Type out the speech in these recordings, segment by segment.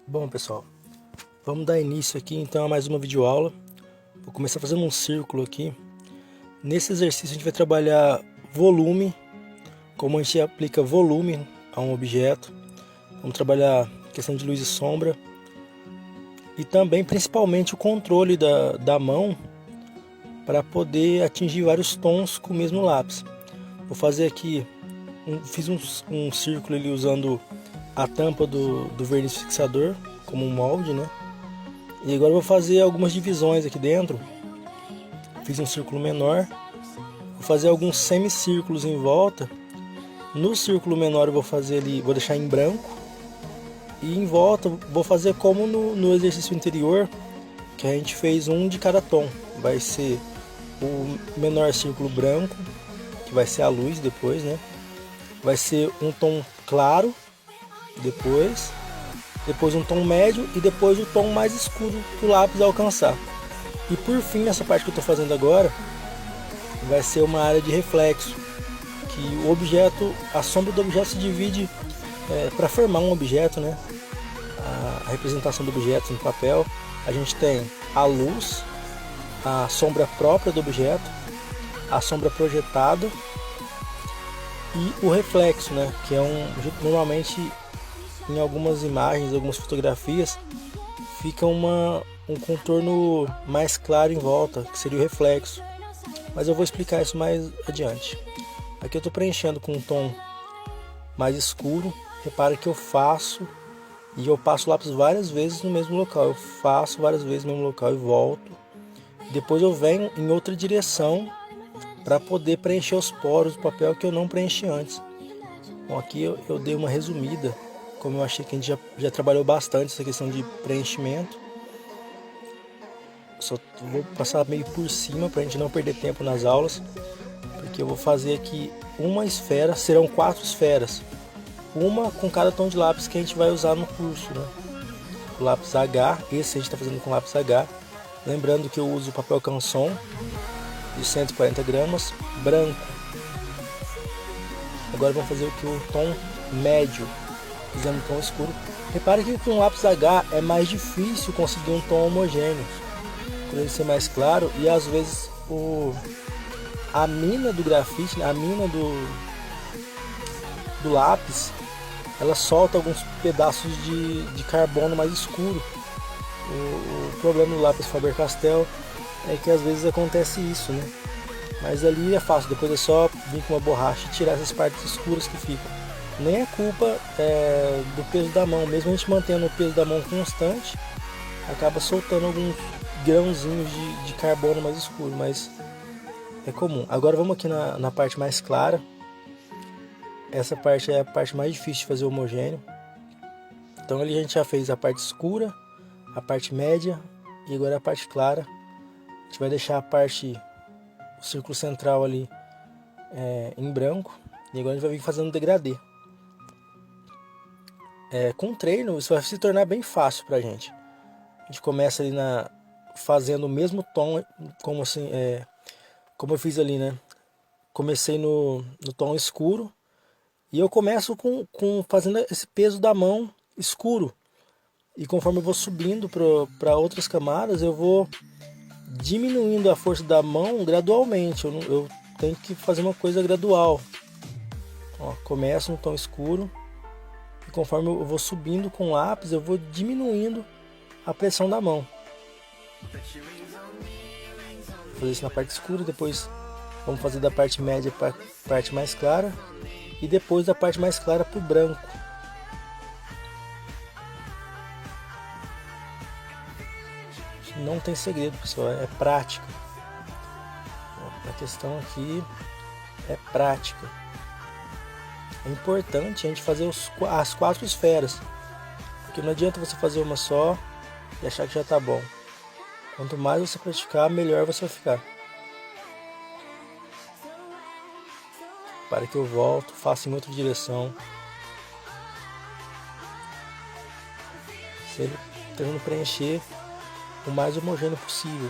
Bom, pessoal, vamos dar início aqui então a mais uma videoaula. Vou começar fazendo um círculo aqui. Nesse exercício a gente vai trabalhar volume, como a gente aplica volume a um objeto. Vamos trabalhar questão de luz e sombra e também principalmente o controle da mão para poder atingir vários tons com o mesmo lápis. Vou fazer aqui, fiz um círculo ali usando a tampa do verniz fixador como um molde, né? E agora eu vou fazer algumas divisões aqui dentro. Fiz um círculo menor, vou fazer alguns semicírculos em volta. No círculo menor eu vou fazer ali, vou deixar em branco, e em volta vou fazer como no exercício anterior, que a gente fez um de cada tom. Vai ser o menor círculo branco, que vai ser a luz depois, né? Vai ser um tom claro depois um tom médio e depois o tom mais escuro que o lápis alcançar. E por fim, essa parte que eu estou fazendo agora vai ser uma área de reflexo, que o objeto, a sombra do objeto se divide para formar um objeto, né? A representação do objeto no papel. A gente tem a luz, a sombra própria do objeto, a sombra projetada e o reflexo, né? Que é normalmente em algumas imagens, algumas fotografias, fica um contorno mais claro em volta, que seria o reflexo. Mas eu vou explicar isso mais adiante. Aqui eu estou preenchendo com um tom mais escuro. Repare que eu passo o lápis várias vezes no mesmo local. Eu faço várias vezes no mesmo local e volto. Depois eu venho em outra direção para poder preencher os poros do papel que eu não preenchi antes. Bom, aqui eu dei uma resumida, como eu achei que a gente já trabalhou bastante essa questão de preenchimento. Só vou passar meio por cima para a gente não perder tempo nas aulas, porque eu vou fazer aqui uma esfera, serão 4 esferas, uma com cada tom de lápis que a gente vai usar no curso, né? O lápis H, esse a gente está fazendo com lápis H, lembrando que eu uso papel canson de 140 gramas, branco. Agora vamos fazer aqui o tom médio, fizemos um tom escuro. Repare que com o lápis H é mais difícil conseguir um tom homogêneo, por ele ser mais claro, e às vezes a mina do grafite, a mina do lápis, ela solta alguns pedaços de carbono mais escuro. O problema do lápis Faber-Castell é que às vezes acontece isso, né? Mas ali é fácil, depois é só vir com uma borracha e tirar essas partes escuras que ficam. Nem é culpa do peso da mão, mesmo a gente mantendo o peso da mão constante, acaba soltando alguns grãozinhos de carbono mais escuro, mas é comum. Agora vamos aqui na parte mais clara. Essa parte é a parte mais difícil de fazer homogêneo. Então ali a gente já fez a parte escura, a parte média e agora a parte clara. A gente vai deixar o círculo central ali em branco, e agora a gente vai vir fazendo degradê. Com treino isso vai se tornar bem fácil pra gente. A gente começa ali fazendo o mesmo tom, como eu fiz ali, né? Comecei no tom escuro e eu começo fazendo esse peso da mão escuro, e conforme eu vou subindo para outras camadas, eu vou diminuindo a força da mão gradualmente. Eu tenho que fazer uma coisa gradual. Ó, começo no tom escuro e conforme eu vou subindo com o lápis, eu vou diminuindo a pressão da mão. Vou fazer isso na parte escura, depois vamos fazer da parte média para a parte mais clara e depois da parte mais clara para o branco. Não tem segredo, pessoal, é prática. A questão aqui é prática. É importante a gente fazer as 4 esferas, porque não adianta você fazer uma só e achar que já está bom. Quanto mais você praticar, melhor você vai ficar. Para que eu volto, faço em outra direção. Sempre tentando preencher o mais homogêneo possível.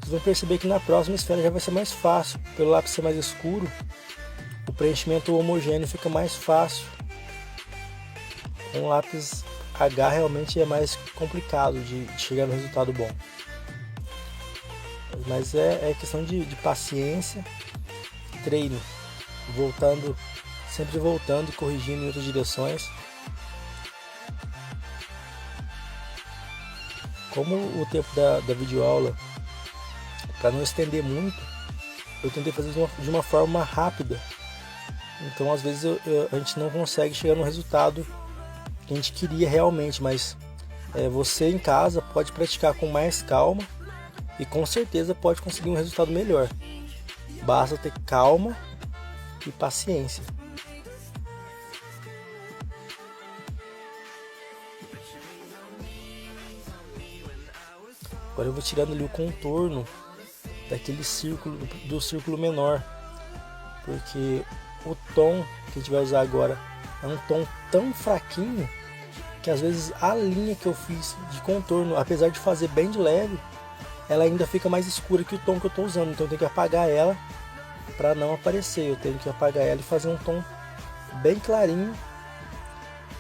Vocês vão perceber que na próxima esfera já vai ser mais fácil. Pelo lápis ser mais escuro, o preenchimento homogêneo fica mais fácil com o lápis H realmente é mais complicado de chegar no resultado bom. Mas é questão de paciência, treino, sempre voltando e corrigindo em outras direções. Como o tempo da videoaula, para não estender muito, eu tentei fazer de uma forma rápida. Então às vezes a gente não consegue chegar no resultado que a gente queria realmente, mas você em casa pode praticar com mais calma e com certeza pode conseguir um resultado melhor. Basta ter calma e paciência. Agora eu vou tirando ali o contorno daquele círculo, do círculo menor, porque o tom que a gente vai usar agora é um tom tão fraquinho que às vezes a linha que eu fiz de contorno, apesar de fazer bem de leve, ela ainda fica mais escura que o tom que eu estou usando, então eu tenho que apagar ela para não aparecer. Eu tenho que apagar ela e fazer um tom bem clarinho,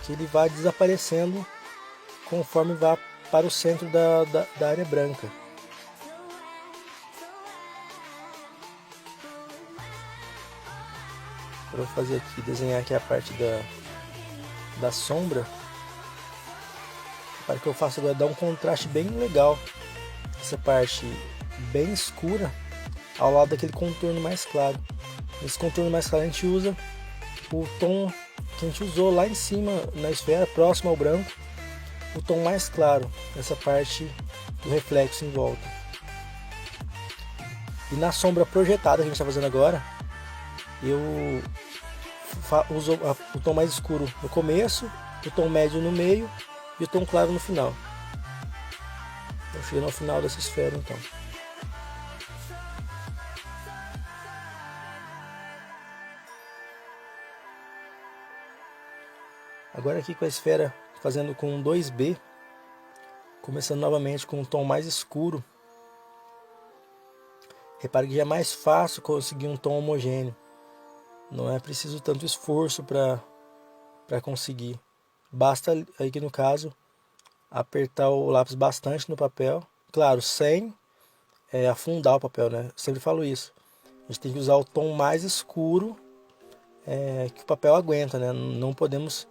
que ele vai desaparecendo conforme vá para o centro da área branca. Eu vou fazer aqui, desenhar aqui a parte da sombra, para que eu faça agora dar um contraste bem legal, essa parte bem escura ao lado daquele contorno mais claro. Nesse contorno mais claro a gente usa o tom que a gente usou lá em cima na esfera, próximo ao branco, o tom mais claro, essa parte do reflexo em volta. E na sombra projetada que a gente está fazendo agora, eu uso o tom mais escuro no começo, o tom médio no meio e o tom claro no final. Eu chego no final dessa esfera então. Agora aqui com a esfera fazendo com 2B, começando novamente com um tom mais escuro. Repare que já é mais fácil conseguir um tom homogêneo. Não é preciso tanto esforço para conseguir. Basta, aqui no caso, apertar o lápis bastante no papel. Claro, sem afundar o papel, né? Eu sempre falo isso. A gente tem que usar o tom mais escuro que o papel aguenta, né? Não podemos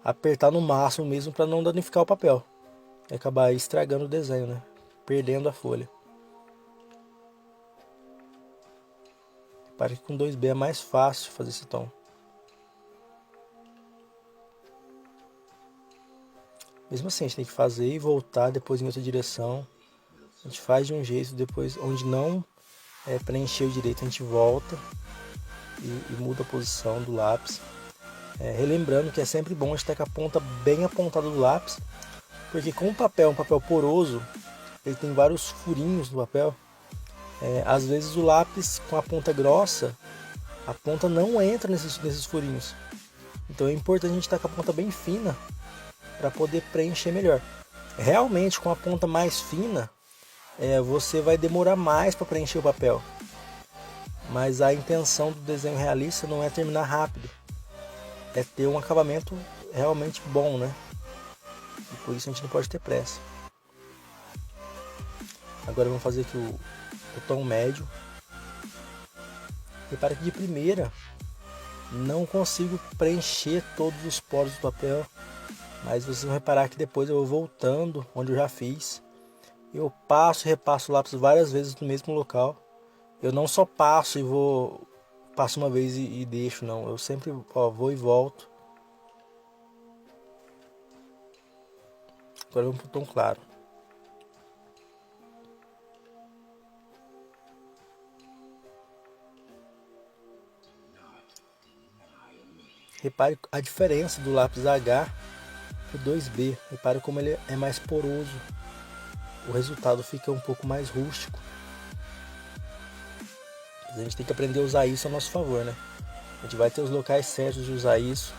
apertar no máximo mesmo para não danificar o papel. E acabar estragando o desenho, né? Perdendo a folha. Repare que com 2B é mais fácil fazer esse tom. Mesmo assim, a gente tem que fazer e voltar depois em outra direção. A gente faz de um jeito, depois onde não preencheu direito, a gente volta e muda a posição do lápis. Relembrando que é sempre bom a gente estar com a ponta bem apontada do lápis, porque como o papel é um papel poroso, ele tem vários furinhos no papel. Às vezes o lápis com a ponta grossa, a ponta não entra nesses furinhos. Então é importante a gente estar com a ponta bem fina para poder preencher melhor. Realmente com a ponta mais fina, você vai demorar mais para preencher o papel. Mas a intenção do desenho realista não é terminar rápido, é ter um acabamento realmente bom, né? E por isso a gente não pode ter pressa. Agora vamos fazer aqui o tom médio. Repara que de primeira não consigo preencher todos os poros do papel, mas vocês vão reparar que depois eu vou voltando onde eu já fiz. Eu passo e repasso o lápis várias vezes no mesmo local. Eu não só passo passo uma vez e deixo, não. Eu sempre vou e volto. Agora vamos para o tom claro. Repare a diferença do lápis H para o 2B. Repare como ele é mais poroso. O resultado fica um pouco mais rústico. A gente tem que aprender a usar isso a nosso favor, né? A gente vai ter os locais certos de usar isso.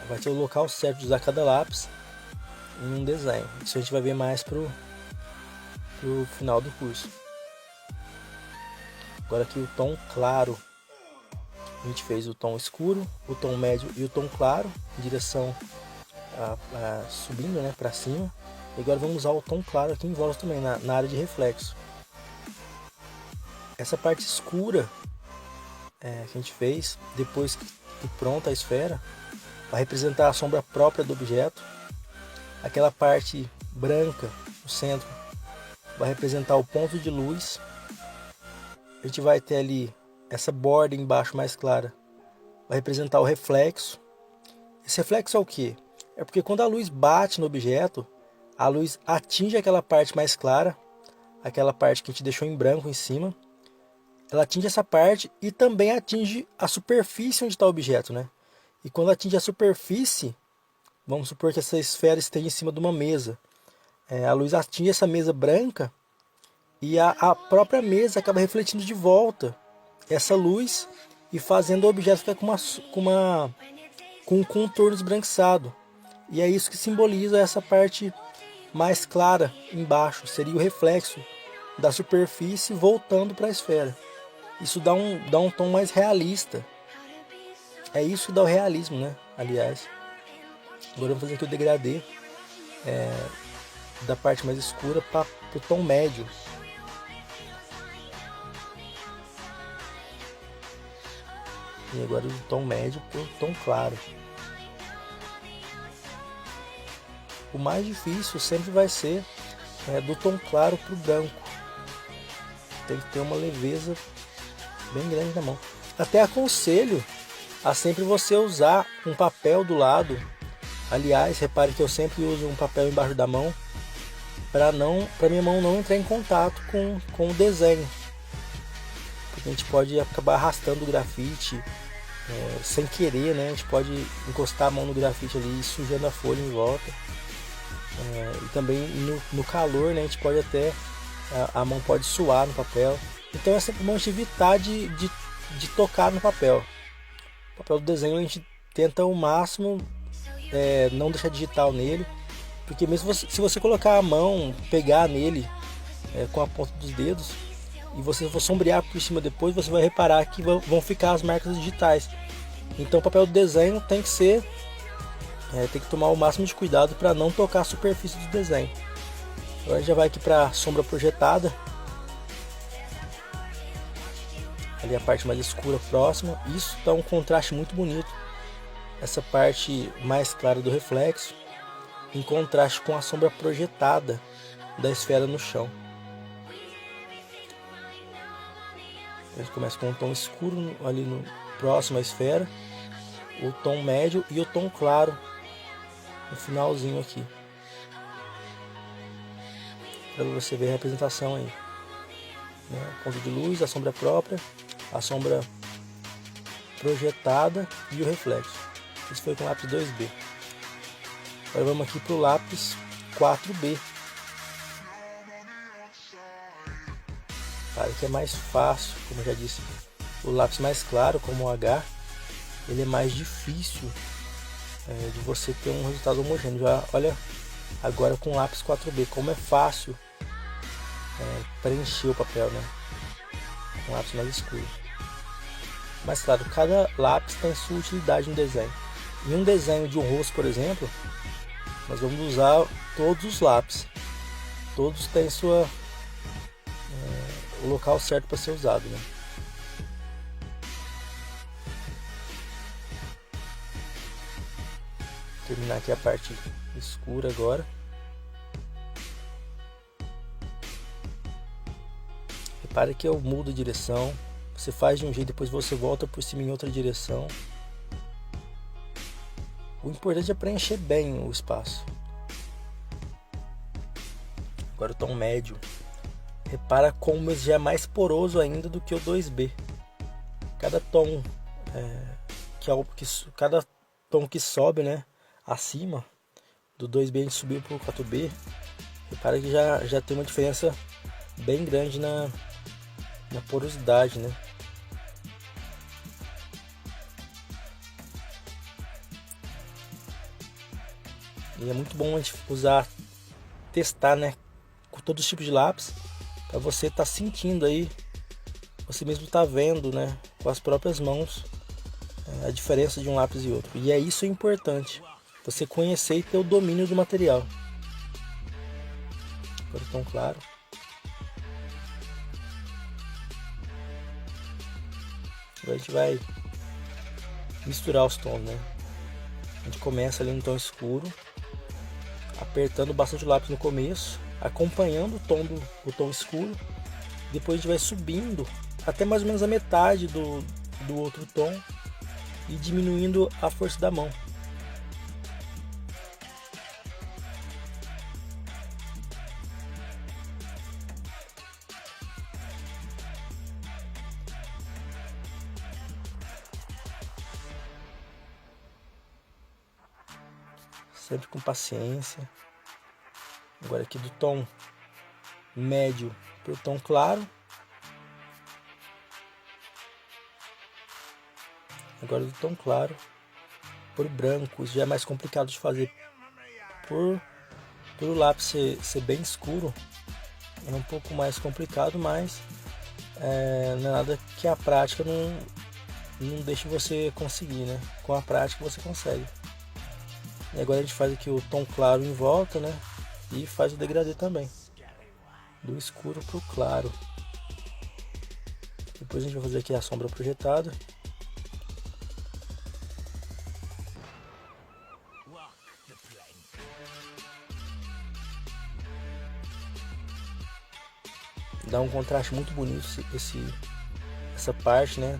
Vai ter o local certo de usar cada lápis em um desenho. Isso a gente vai ver mais pro final do curso. Agora aqui o tom claro. A gente fez o tom escuro, o tom médio e o tom claro, em direção subindo, né, para cima. E agora vamos usar o tom claro aqui em volta também, na área de reflexo. Essa parte escura que a gente fez, depois que pronta a esfera, vai representar a sombra própria do objeto. Aquela parte branca no centro vai representar o ponto de luz. A gente vai ter ali essa borda embaixo mais clara, vai representar o reflexo. Esse reflexo é o que? É porque quando a luz bate no objeto, a luz atinge aquela parte mais clara, aquela parte que a gente deixou em branco em cima. Ela atinge essa parte e também atinge a superfície onde está o objeto, né? E quando atinge a superfície, vamos supor que essa esfera esteja em cima de uma mesa. A luz atinge essa mesa branca e a própria mesa acaba refletindo de volta essa luz e fazendo o objeto ficar com um contorno esbranquiçado. E é isso que simboliza essa parte mais clara embaixo, seria o reflexo da superfície voltando para a esfera. Isso dá um tom mais realista. É isso que dá o realismo, né? Aliás. Agora eu vou fazer aqui o degradê da parte mais escura para o tom médio. E agora do tom médio para o tom claro. O mais difícil sempre vai ser do tom claro para o branco. Tem que ter uma leveza bem grande na mão. Até aconselho a sempre você usar um papel do lado. Aliás, repare que eu sempre uso um papel embaixo da mão para minha mão não entrar em contato com o desenho. Porque a gente pode acabar arrastando o grafite sem querer, né? A gente pode encostar a mão no grafite ali e sujando a folha em volta. E também no calor, né? A gente pode até a mão pode suar no papel. Então é sempre bom a gente evitar de tocar no papel. O papel do desenho a gente tenta ao máximo não deixar digital nele, porque mesmo se você colocar a mão, pegar nele com a ponta dos dedos e você for sombrear por cima depois, você vai reparar que vão ficar as marcas digitais. Então o papel do desenho tem que tomar o máximo de cuidado para não tocar a superfície do desenho. Agora já vai aqui para a sombra projetada. Ali a parte mais escura próxima. Isso dá um contraste muito bonito. Essa parte mais clara do reflexo em contraste com a sombra projetada da esfera no chão. A gente começa com um tom escuro ali no próximo à esfera, o tom médio e o tom claro no finalzinho aqui. Para você ver a representação aí. O ponto de luz, a sombra própria, a sombra projetada e o reflexo. Isso foi com o lápis 2B. Agora vamos aqui para o lápis 4B. Claro que é mais fácil, como eu já disse. O lápis mais claro, como o H, ele é mais difícil de você ter um resultado homogêneo. Já olha agora com o lápis 4B, como é fácil preencher o papel, né? Com um lápis mais escuro. Mas claro, cada lápis tem sua utilidade no desenho. Em um desenho de um rosto, por exemplo, nós vamos usar todos os lápis. Todos têm o local certo para ser usado, né? Vou terminar aqui a parte escura agora. Repare que eu mudo a direção. Você faz de um jeito, depois você volta por cima em outra direção. O importante é preencher bem o espaço. Agora o tom médio. Repara como ele já é mais poroso ainda do que o 2B. Cada tom cada tom que sobe, né, acima do 2B, a gente subiu para o 4B. Repara que já tem uma diferença bem grande na porosidade, né? E é muito bom a gente testar, né, com todos os tipos de lápis, para você estar sentindo aí, você mesmo tá vendo, né, com as próprias mãos, a diferença de um lápis e outro. E isso é importante. você conhecer e ter o domínio do material. Agora o tom claro. Agora a gente vai misturar os tons, né? A gente começa ali no tom escuro, apertando bastante o lápis no começo, acompanhando o tom escuro. Depois a gente vai subindo até mais ou menos a metade do outro tom e diminuindo a força da mão. Sempre com paciência. Agora aqui do tom médio para o tom claro. Agora do tom claro para o branco. Isso já é mais complicado de fazer por o lápis ser bem escuro. É um pouco mais complicado, mas não é nada que a prática não deixe você conseguir, né? Com a prática você consegue. E agora a gente faz aqui o tom claro em volta, né? E faz o degradê também, do escuro para o claro. Depois a gente vai fazer aqui a sombra projetada. Dá um contraste muito bonito essa parte, né?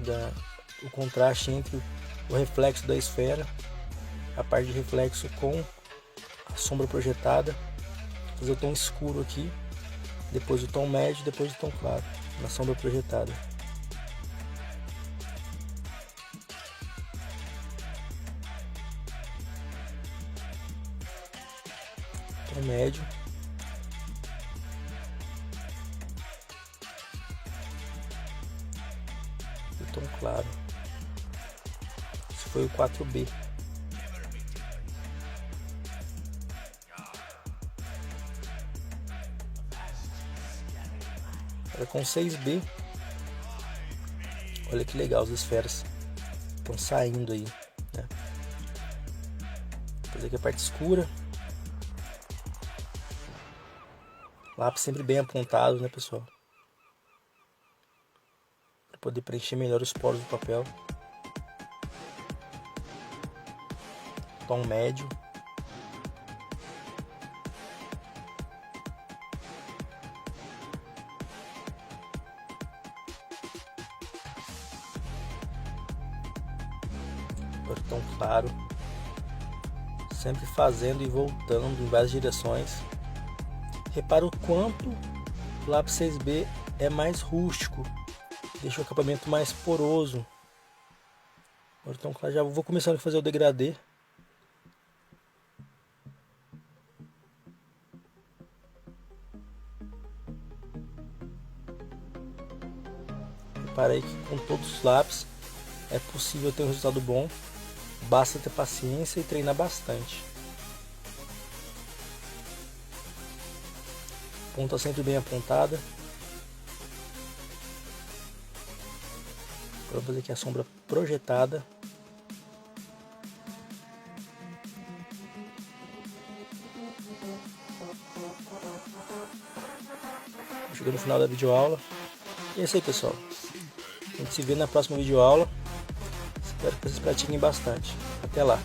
O contraste entre o reflexo da esfera, a parte de reflexo com a sombra projetada. Vou fazer o tom escuro aqui, depois o tom médio, depois o tom claro na sombra projetada. Tom médio. E o tom claro. Esse foi o 4B. Agora com 6B, olha que legal, as esferas estão saindo aí, né? Vou fazer aqui a parte escura. Lápis sempre bem apontado, né, pessoal? Para poder preencher melhor os poros do papel. Tom médio. Tom claro, sempre fazendo e voltando em várias direções. Repara o quanto o lápis 6B é mais rústico, deixa o acabamento mais poroso. Agora tom claro, já vou começando a fazer o degradê. Repara aí que com todos os lápis é possível ter um resultado bom. Basta ter paciência e treinar bastante. Ponta sempre bem apontada. Agora vou fazer aqui a sombra projetada. Chegando no final da videoaula. E é isso aí, pessoal. A gente se vê na próxima videoaula. Espero que vocês pratiquem bastante. Até lá!